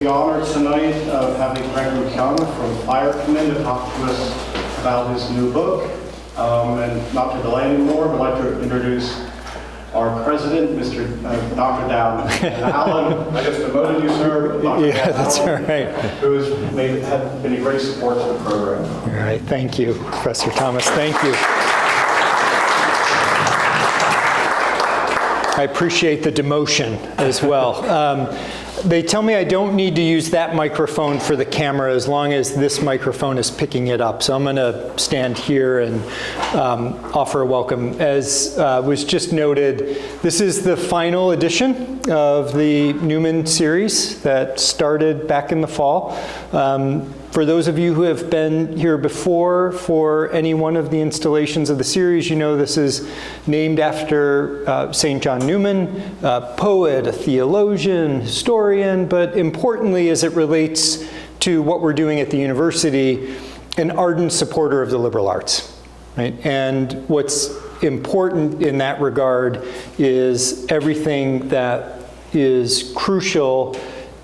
The honor tonight of having Greg Lukianoff from FIRE come in to talk to us about his new book. And not to delay anymore, I'd like to introduce our president, Dr. Dowden. And Alan, I just demoted you, sir. Yeah, that's all right. Who has been a great support to the program. All right, thank you, Professor Thomas. Thank you. I appreciate the demotion as well. They tell me I don't need to use that microphone for the camera as long as this microphone is picking it up. So I'm going to stand here and offer a welcome. As was just noted, this is the final edition of the Newman series that started back in the fall. For those of you who have been here before for any one of the installations of the series, you know this is named after St. John Newman, a poet, a theologian, historian, but importantly as it relates to what we're doing at the university, an ardent supporter of the liberal arts. Right? And what's important in that regard is everything that is crucial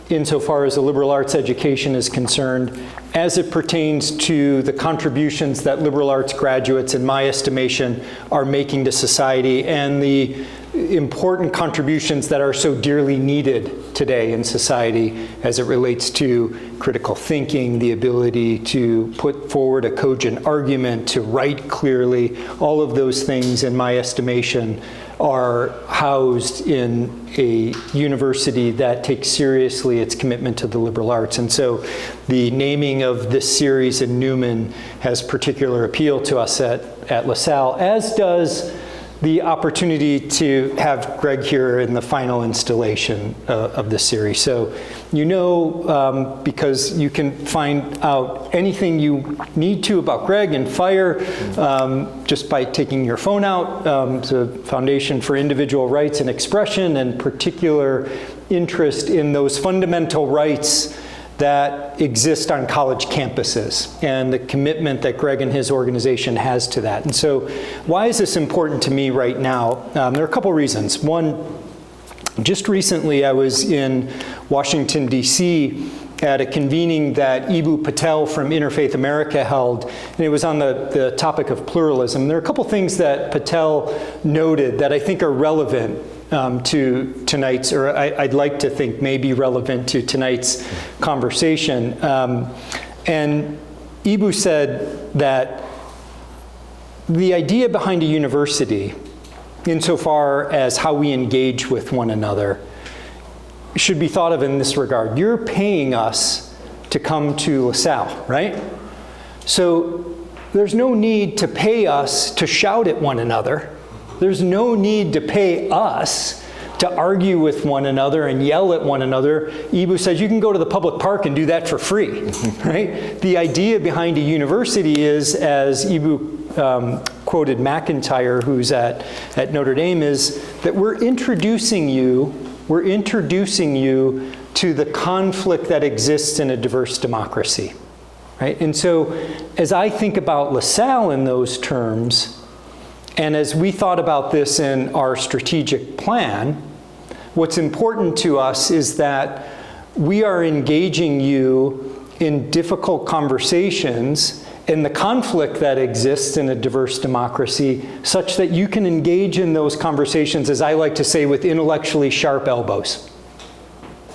insofar as the liberal arts education is concerned, as it pertains to the contributions that liberal arts graduates, in my estimation, are making to society, and the important contributions that are so dearly needed today in society as it relates to critical thinking, the ability to put forward a cogent argument, to write clearly. All of those things, in my estimation, are housed in a university that takes seriously its commitment to the liberal arts. And so the naming of this series in Newman has particular appeal to us at LaSalle, as does the opportunity to have Greg here in the final installation of this series. So you know, because you can find out anything you need to about Greg and FIRE just by taking your phone out. It's a foundation for individual rights and expression, and particular interest in those fundamental rights that exist on college campuses and the commitment that Greg and his organization has to that. And so why is this important to me right now? There are a couple reasons. One, just recently I was in Washington, D.C. at a convening that Eboo Patel from Interfaith America held, and it was on the topic of pluralism. There are a couple things that Patel noted that I think are relevant to tonight's, or I'd like to think may be relevant to tonight's conversation. And Eboo said that the idea behind a university, insofar as how we engage with one another, should be thought of in this regard. You're paying us to come to LaSalle, right? So there's no need to pay us to shout at one another. There's no need to pay us to argue with one another and yell at one another. Eboo says you can go to the public park and do that for free, right? The idea behind a university is, as Eboo quoted McIntyre, who's at Notre Dame, is that we're introducing you to the conflict that exists in a diverse democracy, right? And so as I think about LaSalle in those terms, and as we thought about this in our strategic plan, what's important to us is that we are engaging you in difficult conversations in the conflict that exists in a diverse democracy, such that you can engage in those conversations, as I like to say, with intellectually sharp elbows,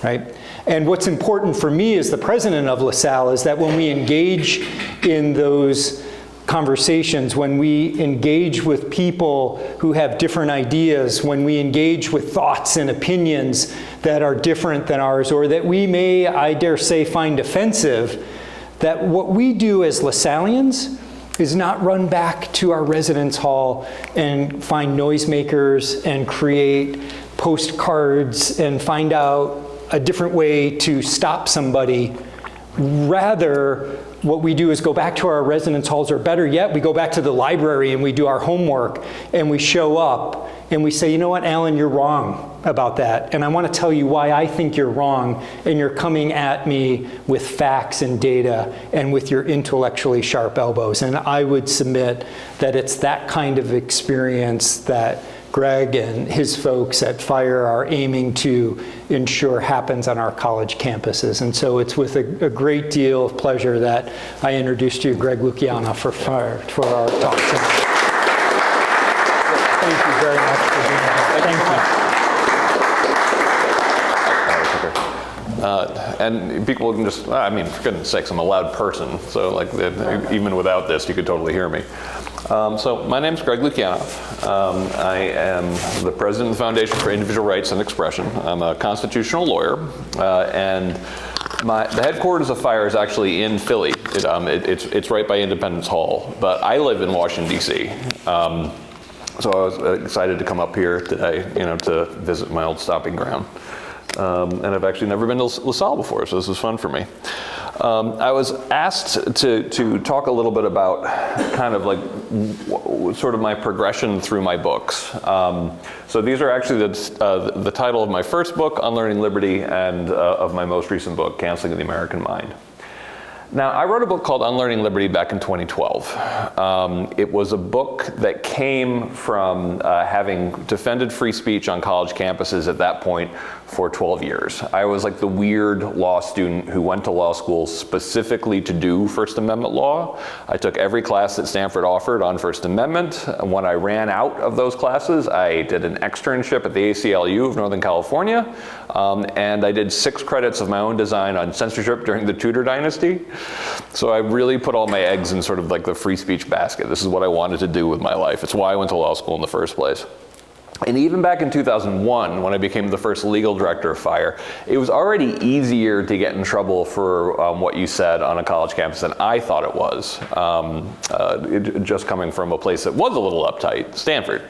right? And what's important for me as the president of LaSalle is that when we engage in those conversations, when we engage with people who have different ideas, when we engage with thoughts and opinions that are different than ours, or that we may, I dare say, find offensive, that what we do as LaSallians is not run back to our residence hall and find noisemakers and create postcards and find out a different way to stop somebody. Rather, what we do is go back to our residence halls, or better yet, we go back to the library and we do our homework and we show up and we say, you know what, Alan, you're wrong about that. And I want to tell you why I think you're wrong. And you're coming at me with facts and data and with your intellectually sharp elbows. And I would submit that it's that kind of experience that Greg and his folks at FIRE are aiming to ensure happens on our college campuses. And so it's with a great deal of pleasure that I introduced you Greg Lukianoff for FIRE for our talk tonight. Thank you very much for being here. Thank you. And people can just, I mean, for goodness sakes, I'm a loud person, so like even without this, you could totally hear me. So my name's Greg Lukianoff. I am the president of the Foundation for Individual Rights and Expression. I'm a constitutional lawyer, and the headquarters of FIRE is actually in Philly. It's right by Independence Hall, but I live in Washington, D.C. So I was excited to come up here today, to visit my old stomping ground. And I've actually never been to LaSalle before, so this was fun for me. I was asked to talk a little bit about kind of like sort of my progression through my books. So these are actually the title of my first book, Unlearning Liberty, and of my most recent book, Canceling the American Mind. Now, I wrote a book called Unlearning Liberty back in 2012. It was a book that came from having defended free speech on college campuses at that point for 12 years. I was like the weird law student who went to law school specifically to do First Amendment law. I took every class that Stanford offered on First Amendment. And when I ran out of those classes, I did an externship at the ACLU of Northern California. And I did 6 credits of my own design on censorship during the Tudor dynasty. So I really put all my eggs in sort of like the free speech basket. This is what I wanted to do with my life. It's why I went to law school in the first place. And even back in 2001, when I became the first legal director of FIRE, it was already easier to get in trouble for what you said on a college campus than I thought it was, just coming from a place that was a little uptight, Stanford.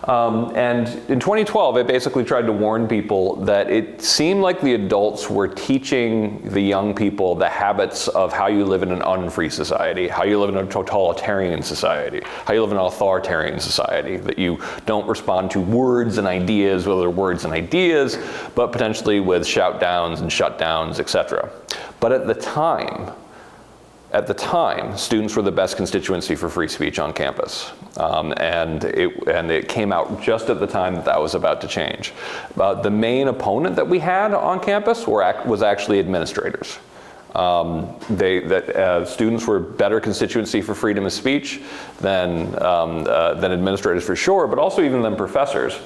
And in 2012, I basically tried to warn people that it seemed like the adults were teaching the young people the habits of how you live in an unfree society, how you live in a totalitarian society, how you live in an authoritarian society, that you don't respond to words and ideas, whether they're words and ideas, but potentially with shout downs and shut downs, etc. But at the time, students were the best constituency for free speech on campus. And it came out just at the time that was about to change. The main opponent that we had on campus was actually administrators. Students were better constituency for freedom of speech than administrators for sure, but also even than professors.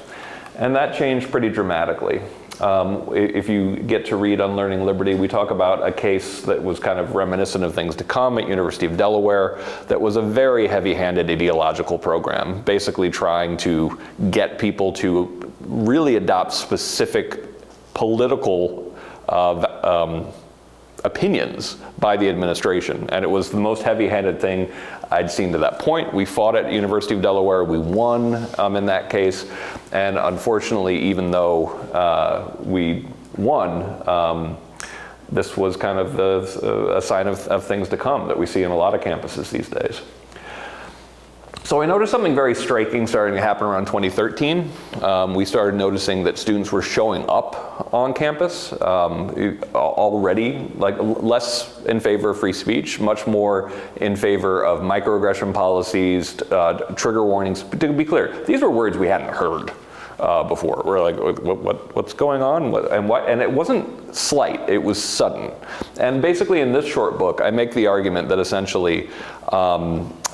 And that changed pretty dramatically. If you get to read Unlearning Liberty, we talk about a case that was kind of reminiscent of things to come at University of Delaware that was a very heavy-handed ideological program, basically trying to get people to really adopt specific political opinions by the administration. And it was the most heavy-handed thing I'd seen to that point. We fought at University of Delaware. We won in that case. And unfortunately, even though we won, this was kind of a sign of things to come that we see in a lot of campuses these days. So I noticed something very striking starting to happen around 2013. We started noticing that students were showing up on campus already, like less in favor of free speech, much more in favor of microaggression policies, trigger warnings. But to be clear, these were words we hadn't heard before. We're like, what's going on? And it wasn't slight, it was sudden. And basically in this short book, I make the argument that essentially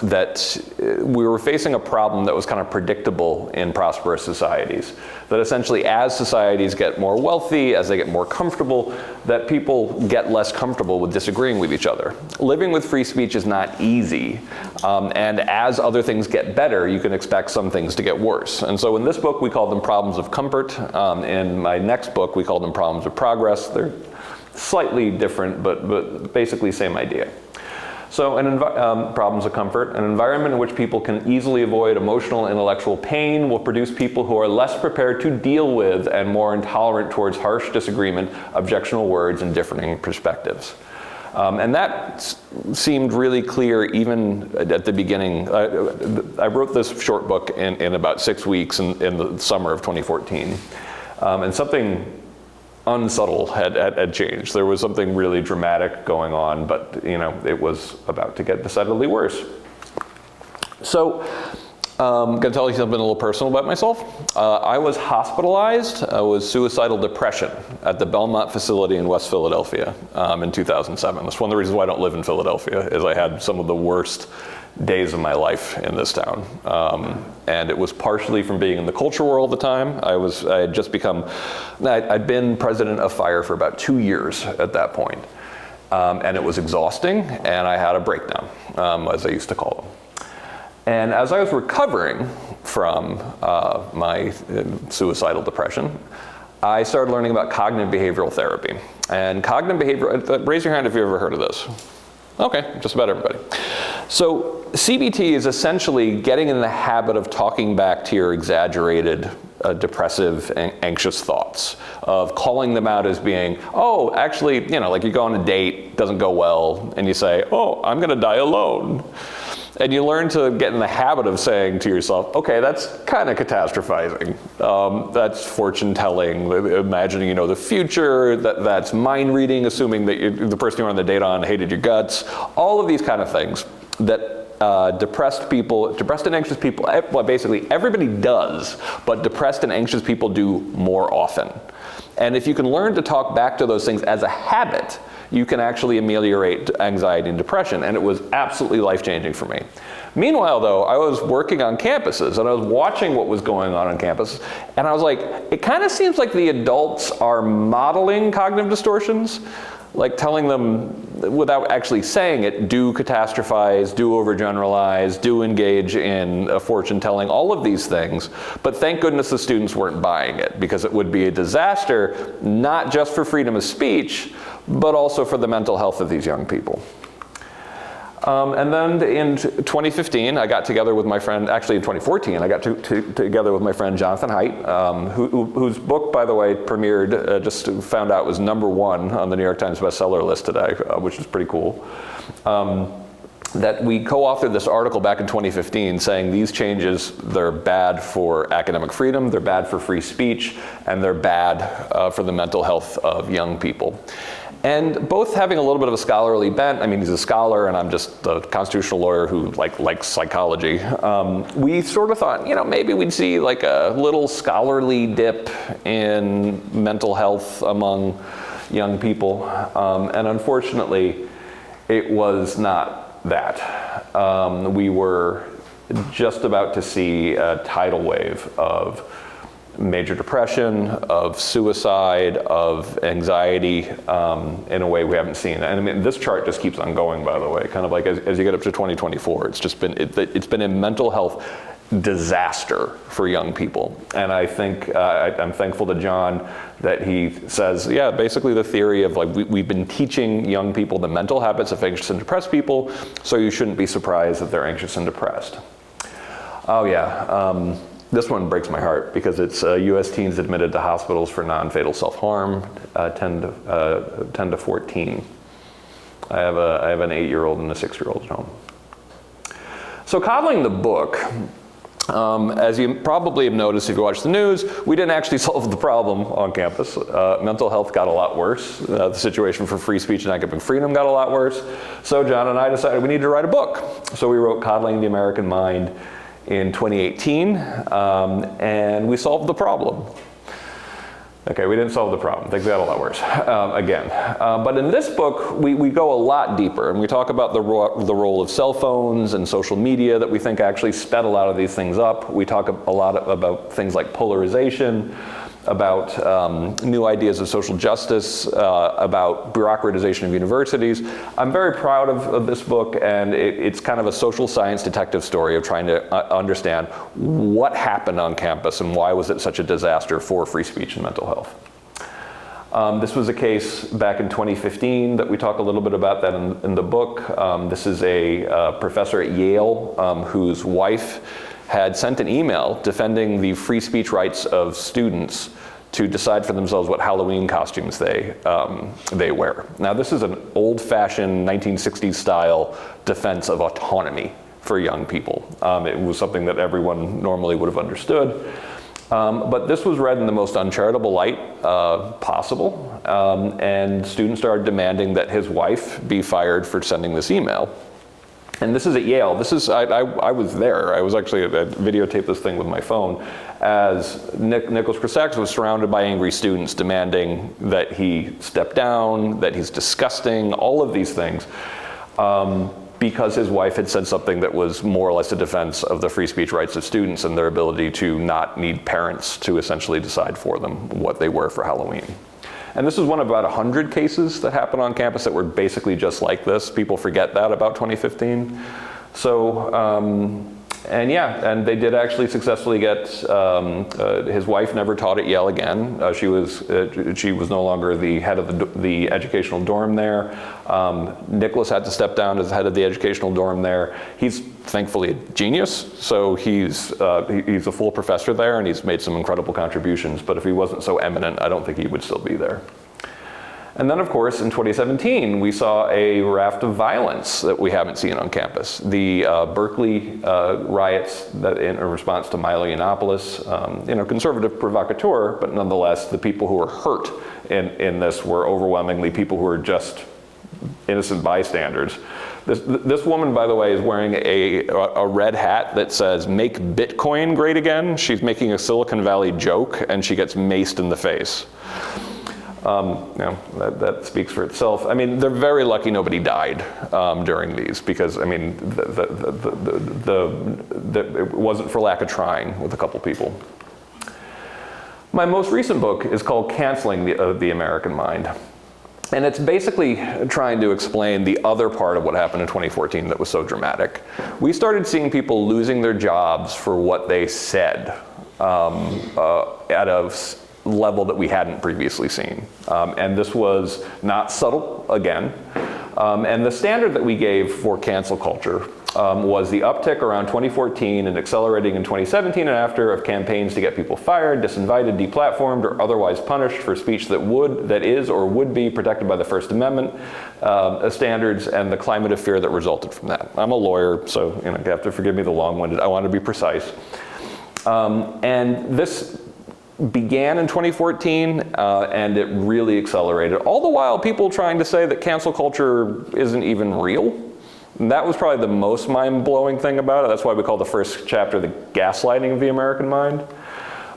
that we were facing a problem that was kind of predictable in prosperous societies. That essentially as societies get more wealthy, as they get more comfortable, that people get less comfortable with disagreeing with each other. Living with free speech is not easy. And as other things get better, you can expect some things to get worse. And so in this book, we call them problems of comfort. In my next book, we call them problems of progress. They're slightly different, but basically same idea. So problems of comfort, an environment in which people can easily avoid emotional and intellectual pain will produce people who are less prepared to deal with and more intolerant towards harsh disagreement, objectionable words, and differing perspectives. And that seemed really clear even at the beginning. I wrote this short book in about 6 weeks in the summer of 2014. And something unsubtle had changed. There was something really dramatic going on, but it was about to get decidedly worse. So I'm going to tell you something a little personal about myself. I was hospitalized with suicidal depression at the Belmont facility in West Philadelphia in 2007. That's one of the reasons why I don't live in Philadelphia, is I had some of the worst days of my life in this town. And it was partially from being in the culture war all the time. I had just become, I'd been president of fire for about 2 years at that point. And it was exhausting, and I had a breakdown, as I used to call them. And as I was recovering from my suicidal depression, I started learning about cognitive behavioral therapy. And cognitive behavioral, raise your hand if you've ever heard of this. Okay, just about everybody. So CBT is essentially getting in the habit of talking back to your exaggerated, depressive, and anxious thoughts, of calling them out as being, oh, actually, like you go on a date, doesn't go well, and you say, oh, I'm gonna die alone. And you learn to get in the habit of saying to yourself, okay, that's kind of catastrophizing. That's fortune telling, imagining you know the future, that's mind reading, assuming that the person you're on the date on hated your guts. All of these kind of things that depressed and anxious people, well, basically everybody does, but depressed and anxious people do more often. And if you can learn to talk back to those things as a habit, you can actually ameliorate anxiety and depression, and it was absolutely life-changing for me. Meanwhile, though, I was working on campuses, and I was watching what was going on campus, and I was like, it kind of seems like the adults are modeling cognitive distortions, like telling them, without actually saying it, do catastrophize, do overgeneralize, do engage in fortune-telling, all of these things. But thank goodness the students weren't buying it, because it would be a disaster, not just for freedom of speech, but also for the mental health of these young people. And then in 2015, I got together with my friend, actually in 2014, I got together with my friend Jonathan Haidt, whose book, by the way, premiered, just found out was #1 on the New York Times bestseller list today, which is pretty cool. That we co-authored this article back in 2015 saying these changes, they're bad for academic freedom, they're bad for free speech, and they're bad for the mental health of young people. And both having a little bit of a scholarly bent, I mean, he's a scholar and I'm just a constitutional lawyer who likes psychology. We sort of thought, maybe we'd see like a little scholarly dip in mental health among young people. And unfortunately, it was not that. We were just about to see a tidal wave of major depression, of suicide, of anxiety, in a way we haven't seen. And I mean, this chart just keeps on going, by the way, kind of like as you get up to 2024, it's been a mental health disaster for young people. And I think, I'm thankful to John that he says, yeah, basically the theory of like, we've been teaching young people the mental habits of anxious and depressed people, so you shouldn't be surprised that they're anxious and depressed. Oh yeah. This one breaks my heart because it's U.S. teens admitted to hospitals for non-fatal self-harm, 10 to 14. I have an 8-year-old and a 6-year-old at home. So Coddling the book, as you probably have noticed if you watch the news, we didn't actually solve the problem on campus. Mental health got a lot worse. The situation for free speech and academic freedom got a lot worse. So John and I decided we needed to write a book. So we wrote Coddling the American Mind in 2018, and we solved the problem. Okay, we didn't solve the problem. Things got a lot worse, again. But in this book, we go a lot deeper, and we talk about the role of cell phones and social media that we think actually sped a lot of these things up. We talk a lot about things like polarization, about new ideas of social justice, about bureaucratization of universities. I'm very proud of this book, and it's kind of a social science detective story of trying to understand what happened on campus and why was it such a disaster for free speech and mental health. This was a case back in 2015 that we talk a little bit about that in the book. This is a professor at Yale whose wife had sent an email defending the free speech rights of students to decide for themselves what Halloween costumes they wear. Now this is an old-fashioned 1960s style defense of autonomy for young people. It was something that everyone normally would have understood. But this was read in the most uncharitable light possible, and students started demanding that his wife be fired for sending this email. And this is at Yale. This is, I was there. I was actually, I videotaped this thing with my phone as Nicholas Christakis was surrounded by angry students demanding that he step down, that he's disgusting, all of these things, because his wife had said something that was more or less a defense of the free speech rights of students and their ability to not need parents to essentially decide for them what they wear for Halloween. And this is one of about 100 cases that happened on campus that were basically just like this. People forget that about 2015. So, and yeah, and they did actually successfully get, his wife never taught at Yale again. She was no longer the head of the educational dorm there. Nicholas had to step down as head of the educational dorm there. He's thankfully a genius, so he's a full professor there, and he's made some incredible contributions, but if he wasn't so eminent, I don't think he would still be there. And then, of course, in 2017, we saw a raft of violence that we haven't seen on campus. The Berkeley riots that in response to Milo Yiannopoulos, conservative provocateur, but nonetheless, the people who were hurt in this were overwhelmingly people who were just innocent bystanders. This woman, by the way, is wearing a red hat that says, "Make Bitcoin great again." She's making a Silicon Valley joke, and she gets maced in the face. That speaks for itself. I mean, they're very lucky nobody died during these, because, I mean, it wasn't for lack of trying with a couple people. My most recent book is called Canceling the American Mind. And it's basically trying to explain the other part of what happened in 2014 that was so dramatic. We started seeing people losing their jobs for what they said at a level that we hadn't previously seen. And this was not subtle, again. And the standard that we gave for cancel culture was the uptick around 2014 and accelerating in 2017 and after of campaigns to get people fired, disinvited, deplatformed, or otherwise punished for speech that is or would be protected by the First Amendment standards, and the climate of fear that resulted from that. I'm a lawyer, so you have to forgive me the long-winded. I want to be precise. And this began in 2014, and it really accelerated. All the while, people trying to say that cancel culture isn't even real. And that was probably the most mind-blowing thing about it. That's why we call the first chapter the gaslighting of the American mind.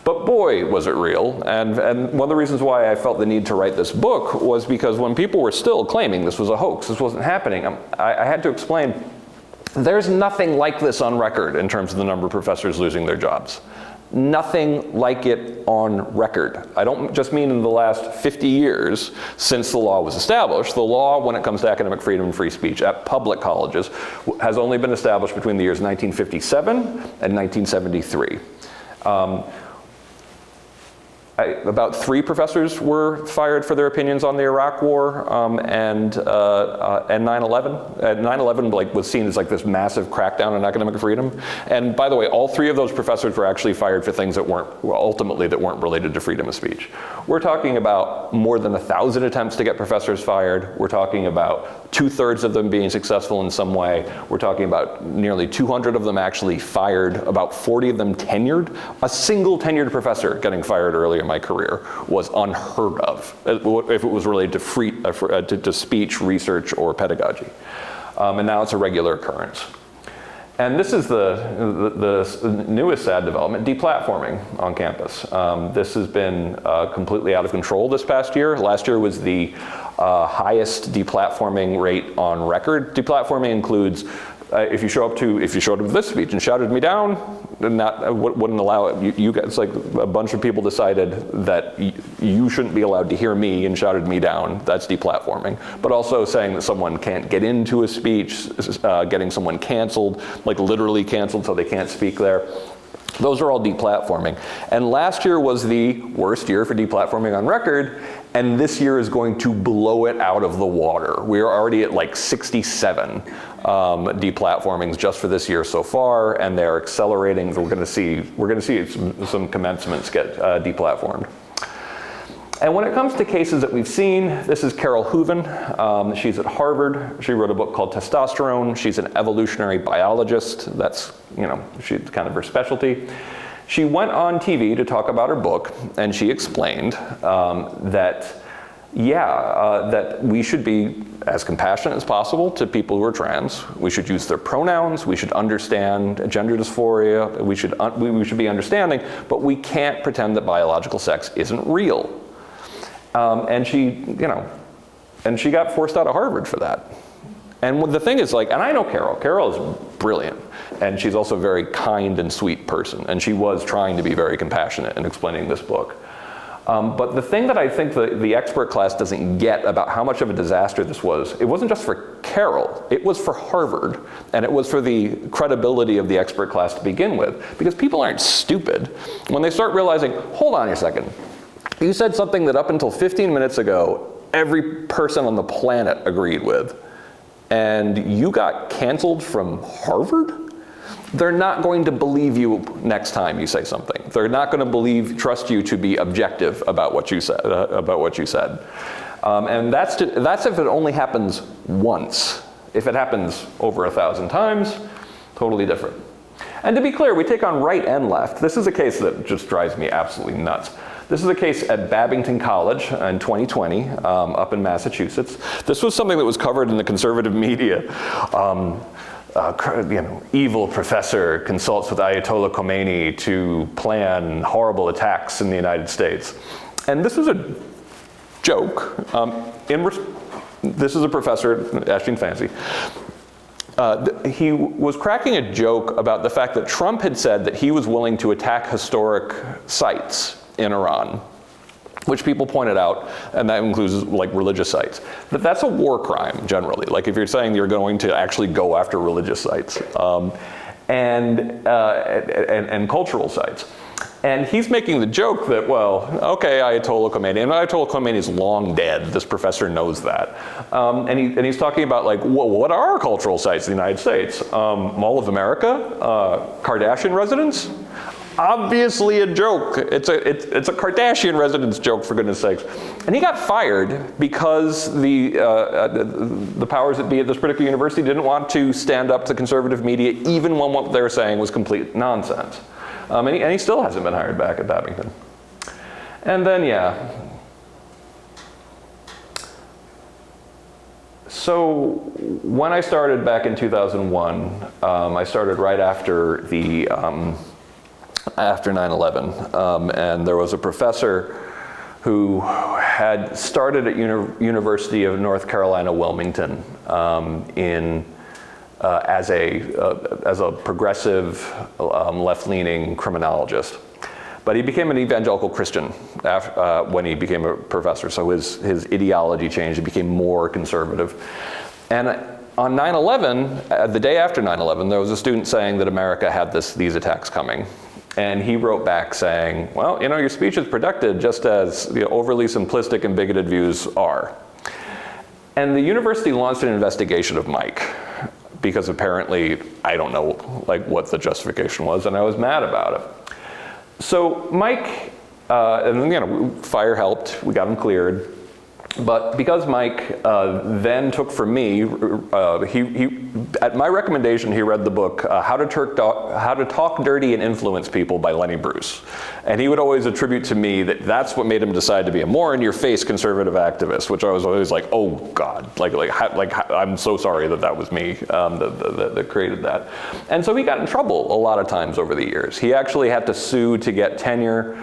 But boy, was it real. And one of the reasons why I felt the need to write this book was because when people were still claiming this was a hoax, this wasn't happening, I had to explain, there's nothing like this on record in terms of the number of professors losing their jobs. Nothing like it on record. I don't just mean in the last 50 years since the law was established. The law, when it comes to academic freedom and free speech at public colleges, has only been established between the years 1957 and 1973. About 3 professors were fired for their opinions on the Iraq War and 9/11. 9/11 was seen as this massive crackdown on academic freedom. And by the way, all 3 of those professors were actually fired for things that weren't related to freedom of speech. We're talking about more than 1,000 attempts to get professors fired. We're talking about 2/3 of them being successful in some way. We're talking about nearly 200 of them actually fired, about 40 of them tenured. A single tenured professor getting fired early in my career was unheard of if it was related to speech, research, or pedagogy. And now it's a regular occurrence. And this is the newest sad development, deplatforming on campus. This has been completely out of control this past year. Last year was the highest deplatforming rate on record. Deplatforming includes if you showed up to this speech and shouted me down, wouldn't allow it. It's like a bunch of people decided that you shouldn't be allowed to hear me and shouted me down. That's deplatforming. But also saying that someone can't get into a speech, getting someone canceled, like literally canceled so they can't speak there. Those are all deplatforming. And last year was the worst year for deplatforming on record, and this year is going to blow it out of the water. We are already at 67 deplatformings just for this year so far, and they're accelerating. We're going to see some commencements get deplatformed. And when it comes to cases that we've seen, this is Carol Hooven. She's at Harvard. She wrote a book called Testosterone. She's an evolutionary biologist. That's, she's kind of her specialty. She went on TV to talk about her book, and she explained that that we should be as compassionate as possible to people who are trans. We should use their pronouns. We should understand gender dysphoria. We should be understanding, but we can't pretend that biological sex isn't real. And she got forced out of Harvard for that. And the thing is, like, and I know Carol. Carol is brilliant, and she's also a very kind and sweet person, and she was trying to be very compassionate in explaining this book. But the thing that I think the expert class doesn't get about how much of a disaster this was, it wasn't just for Carol, it was for Harvard, and it was for the credibility of the expert class to begin with, because people aren't stupid. When they start realizing, hold on a second, you said something that up until 15 minutes ago, every person on the planet agreed with, and you got canceled from Harvard? They're not going to believe you next time you say something. They're not going to trust you to be objective about what you said. And that's if it only happens once. If it happens over 1,000 times, totally different. And to be clear, we take on right and left. This is a case that just drives me absolutely nuts. This is a case at Babington College in 2020, up in Massachusetts. This was something that was covered in the conservative media. Evil professor consults with Ayatollah Khomeini to plan horrible attacks in the United States. And this was a joke. This is a professor, Ashton Fancy. He was cracking a joke about the fact that Trump had said that he was willing to attack historic sites in Iran, which people pointed out, and that includes like religious sites. That's a war crime generally. Like if you're saying you're going to actually go after religious sites and cultural sites. And he's making the joke that, well, okay, Ayatollah Khomeini, and Ayatollah Khomeini is long dead. This professor knows that. And he's talking about like, well, what are our cultural sites in the United States? Mall of America, Kardashian residence? Obviously a joke. It's a Kardashian residence joke, for goodness sakes. And he got fired because the powers that be at this particular university didn't want to stand up to conservative media, even when what they were saying was complete nonsense. And he still hasn't been hired back at Babington. And then, so when I started back in 2001, I started right after after 9/11, and there was a professor who had started at University of North Carolina, Wilmington, as a progressive, left-leaning criminologist. But he became an evangelical Christian when he became a professor, so his ideology changed. He became more conservative. And on 9/11, the day after 9/11, there was a student saying that America had these attacks coming. And he wrote back saying, well, your speech is protected just as the overly simplistic and bigoted views are. And the university launched an investigation of Mike, because apparently, I don't know what the justification was, and I was mad about it. So Mike, fire helped, we got him cleared. But because Mike then took from me, at my recommendation, he read the book, How to Talk Dirty and Influence People by Lenny Bruce. And he would always attribute to me that's what made him decide to be a more in-your-face conservative activist, which I was always like, oh God, I'm so sorry that was me that created that. And so he got in trouble a lot of times over the years. He actually had to sue to get tenure.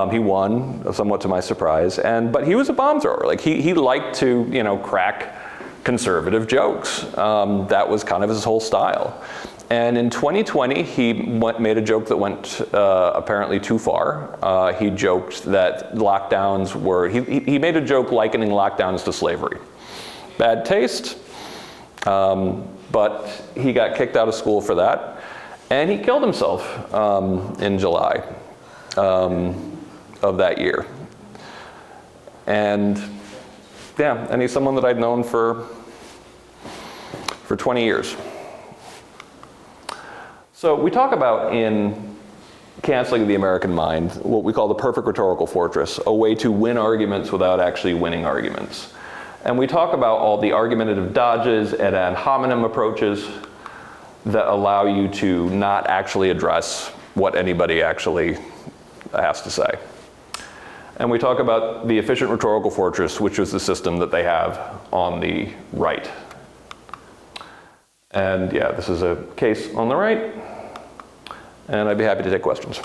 He won, somewhat to my surprise, but he was a bomb thrower. He liked to, crack conservative jokes. That was kind of his whole style. And in 2020, he made a joke that went apparently too far. He joked that lockdowns were, he made a joke likening lockdowns to slavery. Bad taste, but he got kicked out of school for that. And he killed himself in July. Of that year. And he's someone that I'd known for 20 years. So we talk about in Canceling the American Mind what we call the perfect rhetorical fortress, a way to win arguments without actually winning arguments. And we talk about all the argumentative dodges and ad hominem approaches that allow you to not actually address what anybody actually has to say. And we talk about the efficient rhetorical fortress, which is the system that they have on the right. And yeah, this is a case on the right, and I'd be happy to take questions.